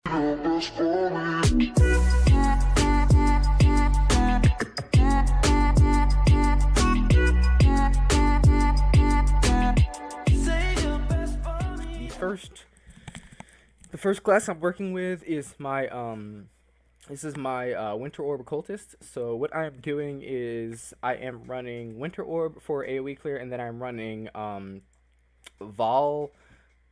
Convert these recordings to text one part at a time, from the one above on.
The first class I'm working with is my this is my Winter Orb Occultist. So what I'm doing is I am running Winter Orb for AoE clear, and then I'm running Vol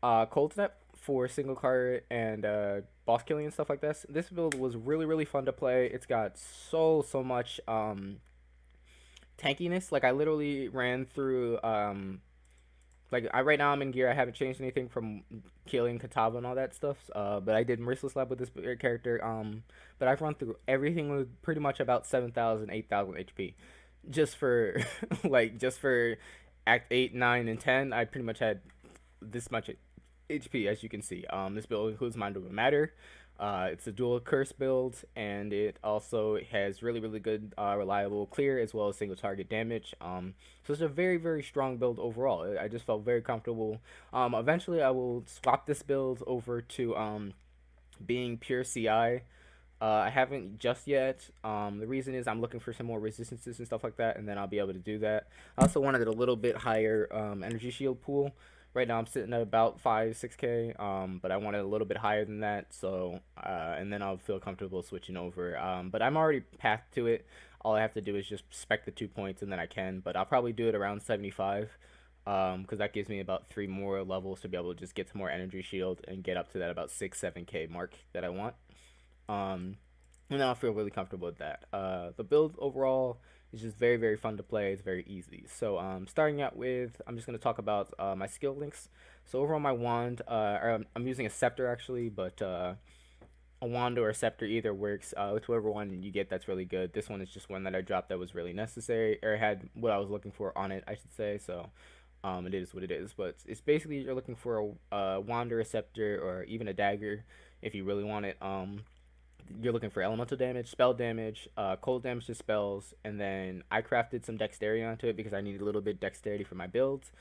Cold Snap for single card and boss killing and stuff like this. This build was really fun to play. It's got so much tankiness. Like I literally ran through like right now I'm in gear. I haven't changed anything from killing Katava and all that stuff. But I did Merciless Lab with this character. But I've run through everything with pretty much about 7,000, 8,000 HP. Just for just for Act 8, 9, and 10, I pretty much had this much HP, as you can see. This build includes Mind Over Matter. It's a dual curse build, and it also has really good reliable clear as well as single target damage. So it's a very strong build overall. I just felt very comfortable. Eventually I will swap this build over to being pure CI. I haven't just yet. The reason is I'm looking for some more resistances and stuff like that, and then I'll be able to do that. I also wanted a little bit higher energy shield pool. Right now I'm sitting at about 5-6k, but I wanted a little bit higher than that, so and then I'll feel comfortable switching over. But I'm already pathed to it. All I have to do is just spec the 2 points, and then I can. But I'll probably do it around 75, because that gives me about 3 more levels to be able to just get some more energy shield and get up to that about 6-7k mark that I want. And then I'll feel really comfortable with that. The build overall is just very fun to play. It's very easy. So starting out with, I'm just going to talk about my skill links. So over on my wand, I'm using a scepter actually, but a wand or a scepter either works. Whichever one you get, that's really good. This one is just one that I dropped that was really necessary, or had what I was looking for on it, I should say. So it is what it is. But it's basically you're looking for a wand or a scepter or even a dagger if you really want it. You're looking for elemental damage, spell damage, cold damage to spells, and then I crafted some dexterity onto it because I needed a little bit of dexterity for my builds.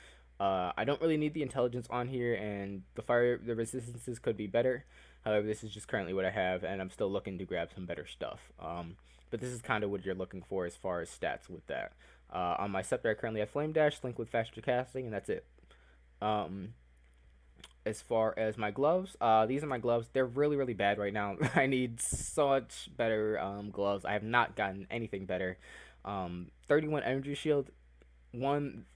I don't really need the intelligence on here, and the resistances could be better. However, this is just currently what I have, and I'm still looking to grab some better stuff. But this is kind of what you're looking for as far as stats with that. On my scepter, I currently have Flame Dash, Link with faster casting, and that's it. As far as my gloves, these are my gloves. They're really bad right now. I need so much better gloves. I have not gotten anything better. 31 energy shield.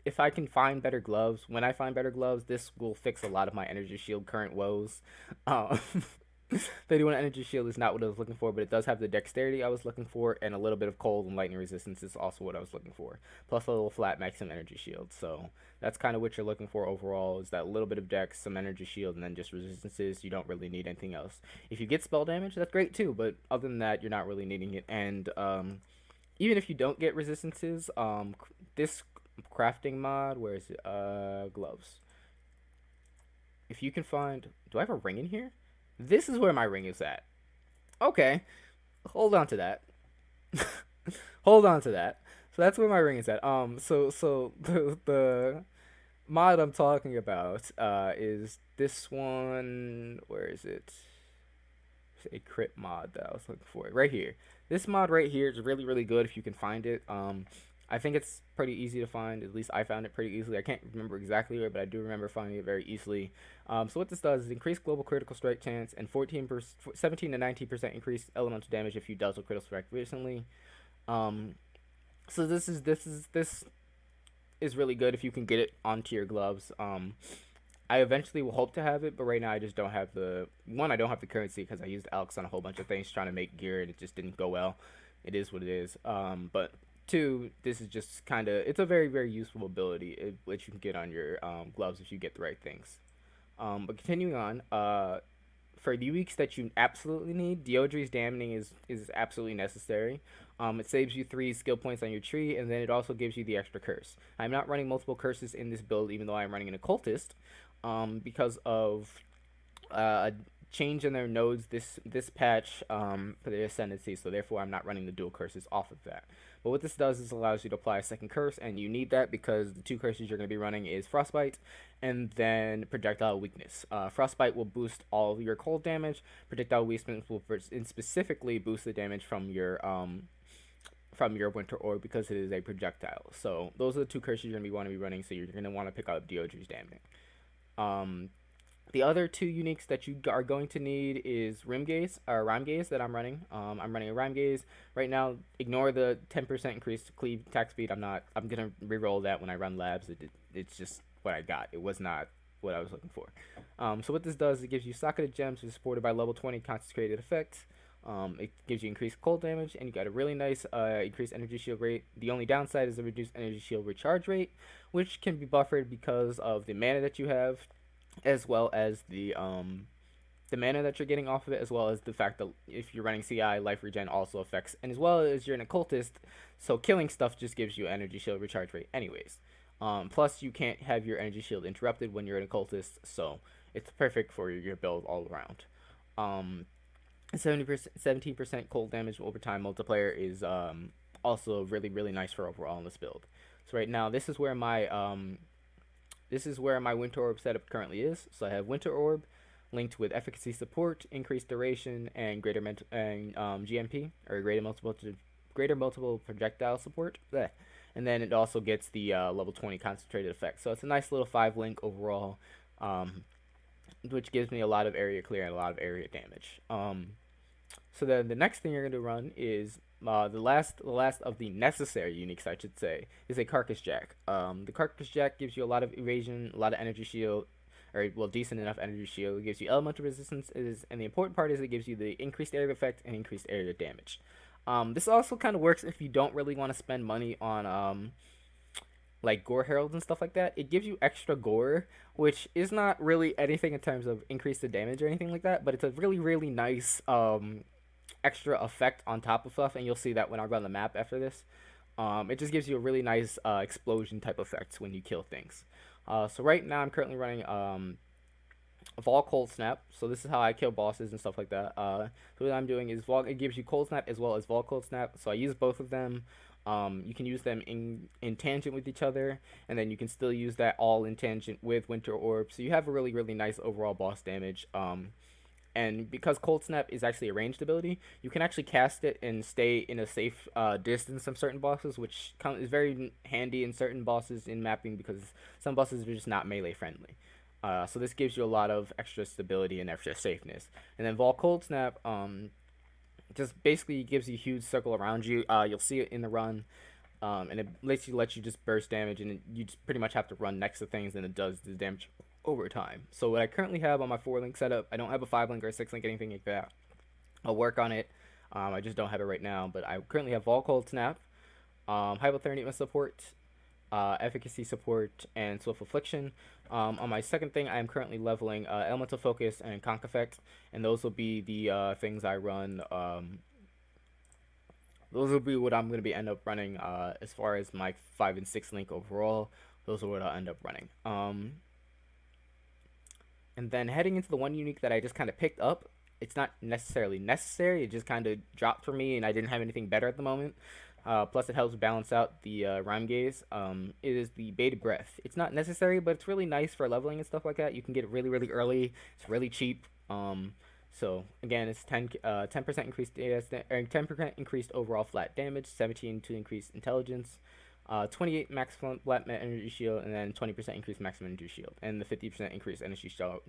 If I can find better gloves, when I find better gloves, this will fix a lot of my energy shield current woes. 31 energy shield is not what I was looking for, but it does have the dexterity I was looking for, and a little bit of cold and lightning resistance is also what I was looking for, plus a little flat maximum energy shield. So that's kind of what you're looking for overall, is that little bit of dex, some energy shield, and then just resistances. You don't really need anything else. If you get spell damage, that's great too, but other than that, you're not really needing it. And even if you don't get resistances, this crafting mod, where is it? Gloves. If you can find, do I have a ring in here? This is where my ring is at. Okay, hold on to that. Hold on to that. So that's where my ring is at. So the mod I'm talking about is this one. Where is it? It's a crit mod that I was looking for. Right here. This mod right here is really good if you can find it. I think it's pretty easy to find. At least I found it pretty easily. I can't remember exactly where, but I do remember finding it very easily. So what this does is increase global critical strike chance and 17 to 19% increase elemental damage if you dazzle critical strike recently. So this is really good if you can get it onto your gloves. I eventually will hope to have it, but right now I just don't have I don't have the currency because I used Alex on a whole bunch of things trying to make gear, and it just didn't go well. It is what it is. But 2, this is just kind of, it's a very useful ability which you can get on your gloves if you get the right things. But continuing on, for the weeks that you absolutely need, Deodri's Damning is absolutely necessary. It saves you 3 skill points on your tree, and then it also gives you the extra curse. I'm not running multiple curses in this build, even though I'm running an occultist, because of change in their nodes this patch for their ascendancy, so therefore I'm not running the dual curses off of that. But what this does is allows you to apply a second curse, and you need that because the two curses you're going to be running is Frostbite and then Projectile Weakness. Frostbite will boost all of your cold damage. Projectile Weakness will specifically boost the damage from your Winter Orb because it is a projectile. So those are the two curses you're going to want to be running, so you're going to want to pick up Deodri's Damning. The other two uniques that you are going to need is Rime Gaze that I'm running. I'm running a Rime Gaze right now. Ignore the 10% increase to cleave attack speed. I'm gonna reroll that when I run labs. It's just what I got. It was not what I was looking for. So what this does, it gives you Socketed Gems, which is supported by level 20 concentrated effects. It gives you increased cold damage, and you got a really nice increased energy shield rate. The only downside is the reduced energy shield recharge rate, which can be buffered because of the mana that you have, as well as the mana that you're getting off of it, as well as the fact that if you're running CI, life regen also affects, and as well as you're an occultist, so killing stuff just gives you energy shield recharge rate anyways. Plus you can't have your energy shield interrupted when you're an occultist, so it's perfect for your build all around. 17% cold damage over time multiplayer is also really nice for overall in this build. So right now this is where my Winter Orb setup currently is. So I have Winter Orb linked with efficacy support, increased duration, and GMP, or greater multiple projectile support. Blech. And then it also gets the level 20 concentrated effect. So it's a nice little 5-link overall, which gives me a lot of area clear and a lot of area damage. So then the next thing you're going to run is the last of the necessary uniques, I should say, is a Carcass Jack. The Carcass Jack gives you a lot of evasion, a lot of energy shield, or well, decent enough energy shield. It gives you elemental resistance, and the important part is it gives you the increased area effect and increased area damage. This also kind of works if you don't really want to spend money on like Gore Heralds and stuff like that. It gives you extra gore, which is not really anything in terms of increase the damage or anything like that, but it's a really nice extra effect on top of stuff, and you'll see that when I run the map after this. It just gives you a really nice explosion type effect when you kill things. So right now I'm currently running Vol Cold Snap, so this is how I kill bosses and stuff like that. So what I'm doing is it gives you Cold Snap as well as Vol Cold Snap, so I use both of them. You can use them in tangent with each other, and then you can still use that all in tangent with Winter Orb, so you have a really nice overall boss damage. And because Cold Snap is actually a ranged ability, you can actually cast it and stay in a safe distance from certain bosses, which is very handy in certain bosses in mapping because some bosses are just not melee friendly. So this gives you a lot of extra stability and extra safeness. And then Vol Cold Snap just basically gives you a huge circle around you. You'll see it in the run, and it lets you just burst damage, and you just pretty much have to run next to things, and it does the damage over time. So what I currently have on my 4-link setup, I don't have a 5-link or a 6-link, anything like that. I'll work on it. I just don't have it right now, but I currently have Vol Cold Snap, Hypothermia support, efficacy support, and Swift Affliction. On my second thing, I am currently leveling Elemental Focus and Conk Effect, and those will be the things I run. Those will be what I'm going to end up running as far as my 5 and 6-link overall. Those are what I'll end up running. And then heading into the one unique that I just kind of picked up, it's not necessarily necessary, it just kind of dropped for me and I didn't have anything better at the moment. Plus it helps balance out the Rime Gaze. It is the Bated Breath. It's not necessary, but it's really nice for leveling and stuff like that. You can get it really early. It's really cheap. So again, it's 10% increased 10% increased overall flat damage, 17 to increase intelligence, 28 maximum flat energy shield, and then 20% increased maximum energy shield, and the 50% increased energy shield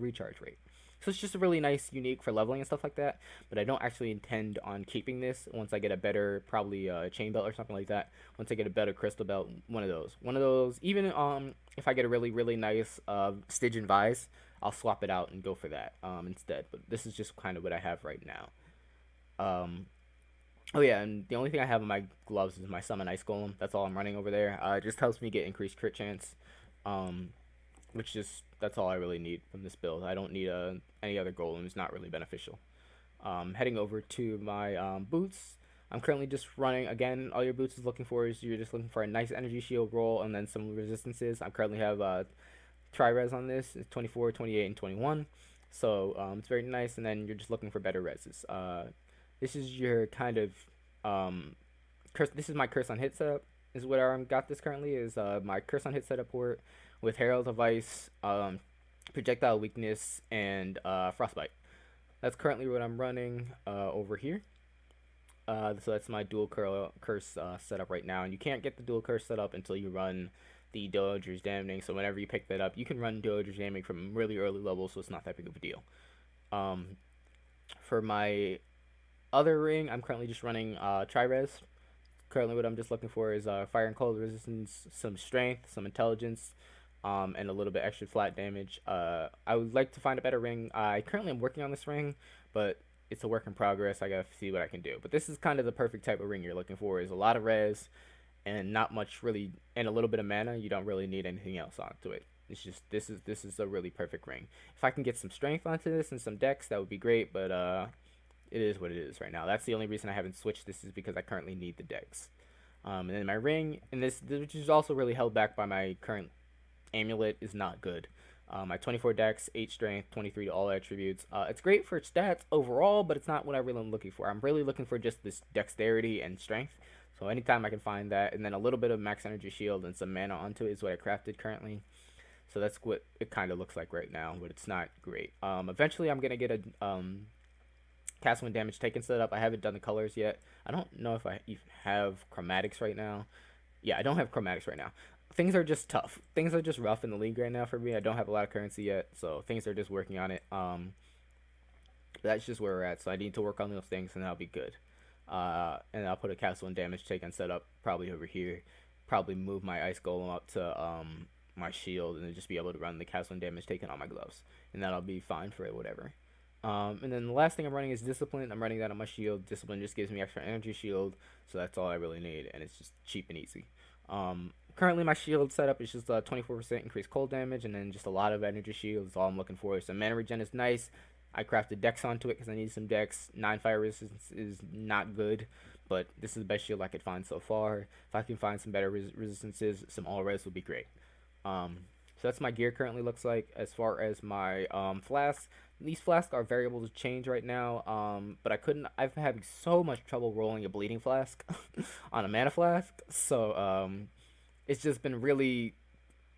recharge rate. So it's just a really nice unique for leveling and stuff like that, but I don't actually intend on keeping this once I get a better, probably chain belt or something like that. Once I get a better crystal belt, one of those, even if I get a really nice Stygian Vise, I'll swap it out and go for that instead. But this is just kind of what I have right now. Oh yeah, and the only thing I have on my gloves is my Summon Ice Golem. That's all I'm running over there. It just helps me get increased crit chance, that's all I really need from this build. I don't need any other golem. It's not really beneficial. Heading over to my boots. I'm currently just running, again, all your boots is looking for is you're just looking for a nice energy shield roll and then some resistances. I currently have tri-res on this. It's 24, 28, and 21. So it's very nice, and then you're just looking for better reses. This is your kind of curse. This is my curse on hit setup. Is what I got this currently is my curse on hit setup port with Herald of Ice, projectile weakness, and frostbite. That's currently what I'm running over here. So that's my dual curse setup right now, and you can't get the dual curse set up until you run the Doger's Damning. So whenever you pick that up, you can run Doger's Damning from really early levels, so it's not that big of a deal. For my other ring, I'm currently just running Tri-Res. Currently what I'm just looking for is fire and cold resistance, some strength, some intelligence, and a little bit extra flat damage. I would like to find a better ring. I currently am working on this ring, but it's a work in progress. I gotta see what I can do. But this is kind of the perfect type of ring you're looking for. Is a lot of res and not much really, and a little bit of mana. You don't really need anything else onto it. It's just this is a really perfect ring. If I can get some strength onto this and some dex, that would be great. But it is what it is right now. That's the only reason I haven't switched this is because I currently need the dex. And then my ring, and this which is also really held back by my current amulet, is not good. My 24 dex, 8 strength, 23 to all attributes. It's great for stats overall, but it's not what I really am looking for. I'm really looking for just this dexterity and strength. So anytime I can find that, and then a little bit of max energy shield and some mana onto it is what I crafted currently. So that's what it kind of looks like right now, but it's not great. Eventually I'm gonna get a cast when damage taken set up. I haven't done the colors yet. I don't know if I even have chromatics right now. Yeah, I don't have chromatics right now. Things are just tough. Things are just rough in the league right now for me. I don't have a lot of currency yet, so things are just working on it. That's just where we're at. So I need to work on those things, and that'll be good. And I'll put a castle and damage taken set up probably over here. Probably move my ice golem up to my shield, and then just be able to run the castle and damage taken on my gloves, and that'll be fine for it, whatever. And then the last thing I'm running is discipline. I'm running that on my shield. Discipline just gives me extra energy shield, so that's all I really need, and it's just cheap and easy. Currently my shield setup is just 24% increased cold damage, and then just a lot of energy shield is all I'm looking for. So mana regen is nice. I crafted dex onto it because I need some dex. 9 fire resistance is not good, but this is the best shield I could find so far. If I can find some better resistances, some all res would be great. So that's my gear currently looks like. As far as my flasks, these flasks are variable to change right now, but I've having so much trouble rolling a bleeding flask on a mana flask, so it's just been really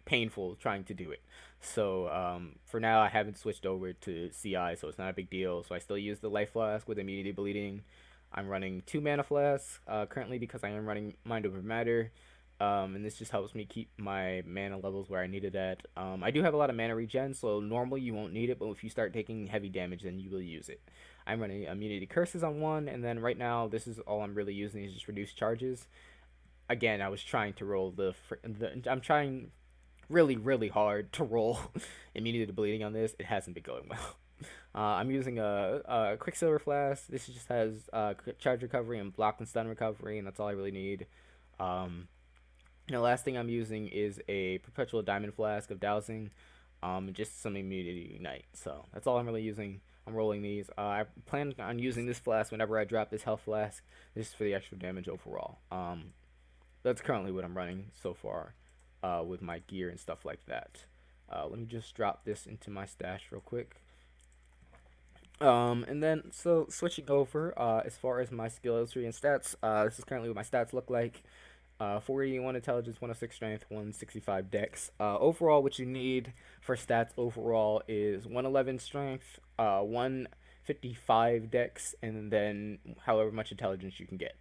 painful trying to do it. So for now I haven't switched over to CI, so it's not a big deal. So I still use the life flask with immunity bleeding. I'm running 2 mana flasks currently because I am running Mind Over Matter. And this just helps me keep my mana levels where I need it at. I do have a lot of mana regen, so normally you won't need it, but if you start taking heavy damage, then you will use it. I'm running immunity curses on 1, and then right now this is all I'm really using is just reduced charges. Again, I was trying to roll I'm trying really hard to roll immunity to bleeding on this. It hasn't been going well. I'm using a Quicksilver Flask. This just has charge recovery and block and stun recovery, and that's all I really need. The last thing I'm using is a Perpetual Diamond Flask of Dowsing, just some immunity ignite. So that's all I'm really using. I'm rolling these. I plan on using this flask whenever I drop this health flask. This is for the extra damage overall. That's currently what I'm running so far with my gear and stuff like that. Let me just drop this into my stash real quick. And then, so switching over, as far as my skill tree and stats, this is currently what my stats look like. 481 intelligence, 106 strength, 165 dex. Overall, what you need for stats overall is 111 strength, 155 dex, and then however much intelligence you can get.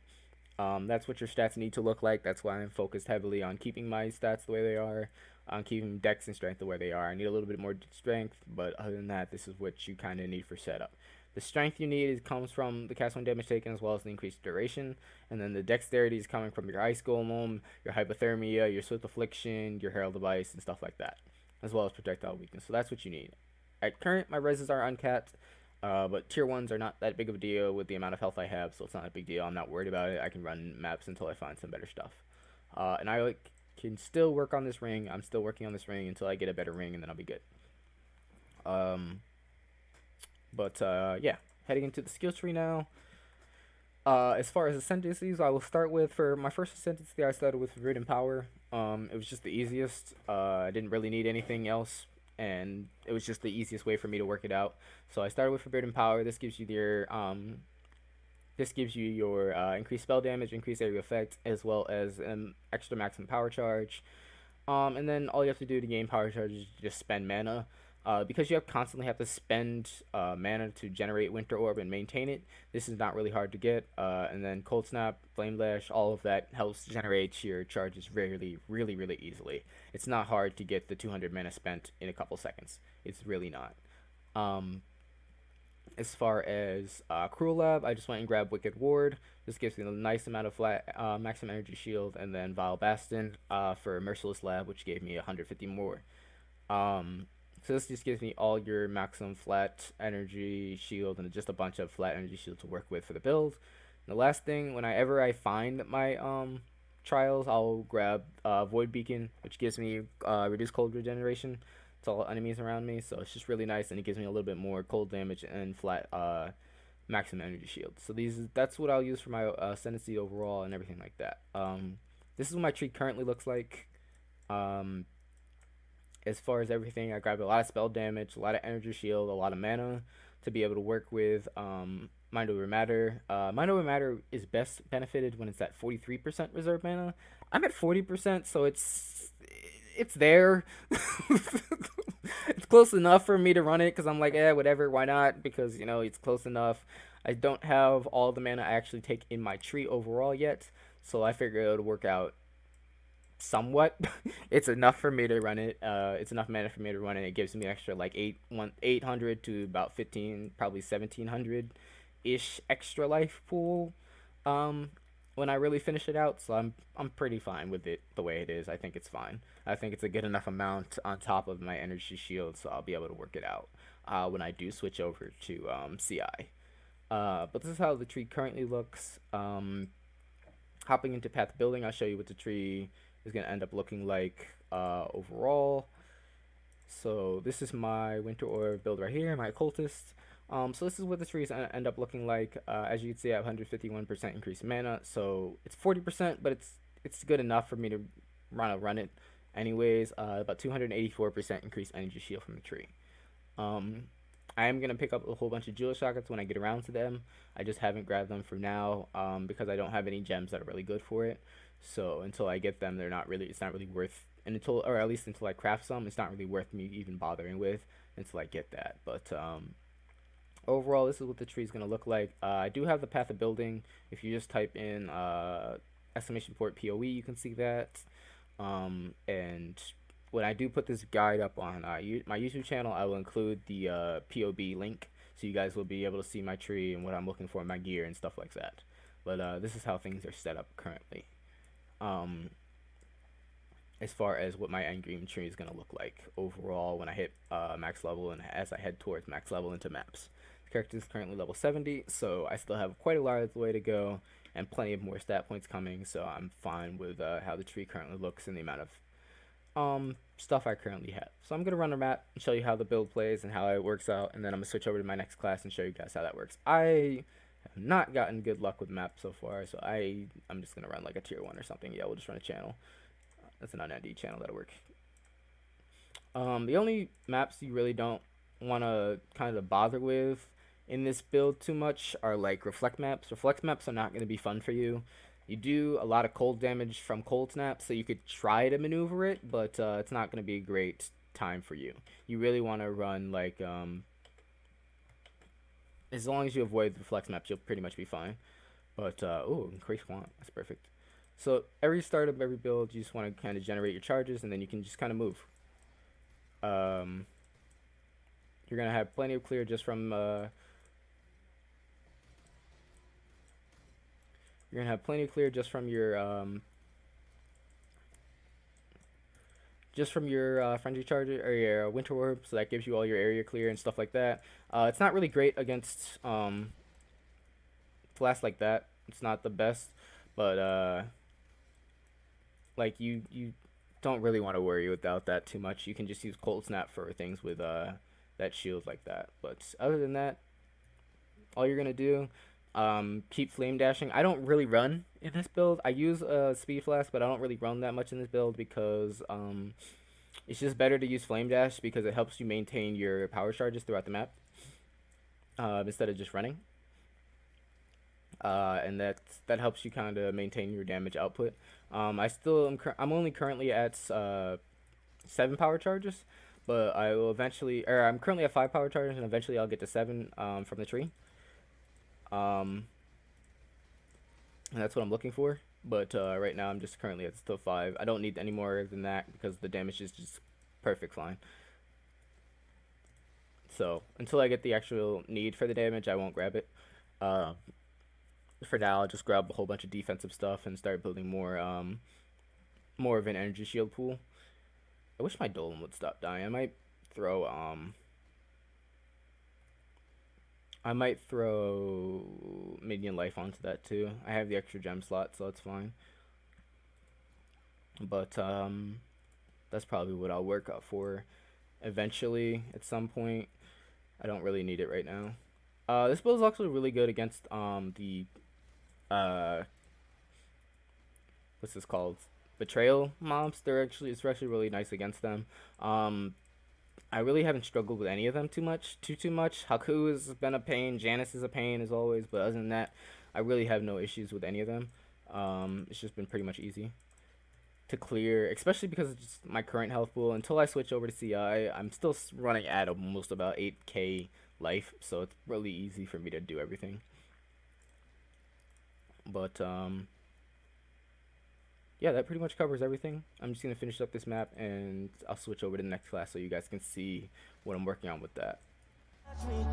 That's what your stats need to look like. That's why I'm focused heavily on keeping my stats the way they are, on keeping dex and strength the way they are. I need a little bit more strength, but other than that, this is what you kind of need for setup. The strength you need comes from the cast when damage taken, as well as the increased duration, and then the dexterity is coming from your ice golem, your hypothermia, your swift affliction, your herald of ice, and stuff like that, as well as projectile weakness. So that's what you need. At current, my reses are uncapped. But tier 1s are not that big of a deal with the amount of health I have, so it's not a big deal. I'm not worried about it. I can run maps until I find some better stuff. And I can still work on this ring. I'm still working on this ring until I get a better ring, and then I'll be good. Yeah, heading into the skill tree now. As far as ascendancies, I will start with, for my first ascendancy, I started with Forbidden Power. It was just the easiest. I didn't really need anything else, and it was just the easiest way for me to work it out. So I started with Forbidden Power. This gives you your increased spell damage, increased area effect, as well as an extra maximum power charge. And then all you have to do to gain power charge is just spend mana. Because you constantly have to spend mana to generate Winter Orb and maintain it, this is not really hard to get. And then Cold Snap, Flame Lash, all of that helps generate your charges really easily. It's not hard to get the 200 mana spent in a couple seconds. It's really not. Um, as far as Cruel Lab, I just went and grabbed Wicked Ward. This gives me a nice amount of flat maximum energy shield, and then Vile Bastion for Merciless Lab, which gave me 150 more. So this just gives me all your maximum flat energy shield and just a bunch of flat energy shield to work with for the build. And the last thing, whenever I find my trials, I'll grab Void Beacon, which gives me reduced cold regeneration to all enemies around me. So it's just really nice, and it gives me a little bit more cold damage and flat maximum energy shield. So that's what I'll use for my ascendancy overall and everything like that. This is what my tree currently looks like. As far as everything, I grabbed a lot of spell damage, a lot of energy shield, a lot of mana to be able to work with Mind Over Matter. Mind Over Matter is best benefited when it's at 43% reserve mana. I'm at 40%, so it's there. It's close enough for me to run it because I'm like, whatever, why not? Because, it's close enough. I don't have all the mana I actually take in my tree overall yet, so I figure it would work out somewhat. It's enough for me to run it. It's enough mana for me to run it. It gives me extra like 800 to about 15, probably 1700 ish extra life pool when I really finish it out. So I'm pretty fine with it the way it is. I think it's fine. I think it's a good enough amount on top of my energy shield, so I'll be able to work it out when I do switch over to CI. But this is how the tree currently looks. Hopping into path building, I'll show you what the tree is going to end up looking like overall. So this is my Winter Orb build right here, my Occultist. So this is what the tree is going to end up looking like. As you can see, I have 151% increased mana, so it's 40%, but it's good enough for me to run it anyways. About 284% increased energy shield from the tree. I am going to pick up a whole bunch of jewel sockets when I get around to them. I just haven't grabbed them for now because I don't have any gems that are really good for it. So until I get them, it's not really worth, and or at least until I craft some, it's not really worth me even bothering with until I get that. But overall, this is what the tree is going to look like. I do have the path of building. If you just type in exclamation point POE, you can see that. And when I do put this guide up on my YouTube channel, I will include the POB link, so you guys will be able to see my tree and what I'm looking for in my gear and stuff like that. But this is how things are set up currently. As far as what my end game tree is going to look like overall when I hit max level and as I head towards max level into maps. The character is currently level 70, so I still have quite a large way to go and plenty of more stat points coming, so I'm fine with how the tree currently looks and the amount of stuff I currently have. So I'm going to run a map and show you how the build plays and how it works out, and then I'm going to switch over to my next class and show you guys how that works. I have not gotten good luck with maps so far, so I'm just going to run like a tier 1 or something. Yeah, we'll just run a channel. That's an un-ND channel, that'll work. The only maps you really don't want to kind of bother with in this build too much are like reflect maps. Reflect maps are not going to be fun for you. You do a lot of cold damage from cold snaps, so you could try to maneuver it, but it's not going to be a great time for you. You really want to run like as long as you avoid the reflex maps, you'll pretty much be fine. But oh, increase quant, that's perfect. So every start of every build, you just want to kind of generate your charges, and then you can just kind of move. You're gonna have plenty of clear just from your frenzy charger or your winter orb, so that gives you all your area clear and stuff like that. It's not really great against flasks like that. It's not the best, but like you don't really want to worry about that too much. You can just use cold snap for things with that shield like that. But other than that, all you're gonna do, Keep flame dashing. I don't really run in this build. I use a speed flask, but I don't really run that much in this build because it's just better to use flame dash because it helps you maintain your power charges throughout the map instead of just running. And that helps you kind of maintain your damage output. I'm only currently at 7 power charges, but I will eventually, or I'm currently at 5 power charges, and eventually I'll get to 7 from the tree. And that's what I'm looking for. But right now I'm just currently at still 5. I don't need any more than that because the damage is just perfect fine. So until I get the actual need for the damage, I won't grab it. For now, I'll just grab a whole bunch of defensive stuff and start building more of an energy shield pool. I wish my Golem would stop dying. I might throw minion life onto that too. I have the extra gem slot, so it's fine. But that's probably what I'll work out for eventually at some point. I don't really need it right now. This build is actually really good against the what's this called? Betrayal mobs. It's actually really nice against them. I really haven't struggled with any of them too much. Haku has been a pain. Janice is a pain as always, but other than that, I really have no issues with any of them. It's just been pretty much easy to clear, especially because it's just my current health pool. Until I switch over to CI, I'm still running at almost about 8k life, so it's really easy for me to do everything. But yeah, that pretty much covers everything. I'm just gonna finish up this map and I'll switch over to the next class so you guys can see what I'm working on with that.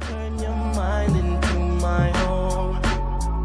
Turn your mind into my own.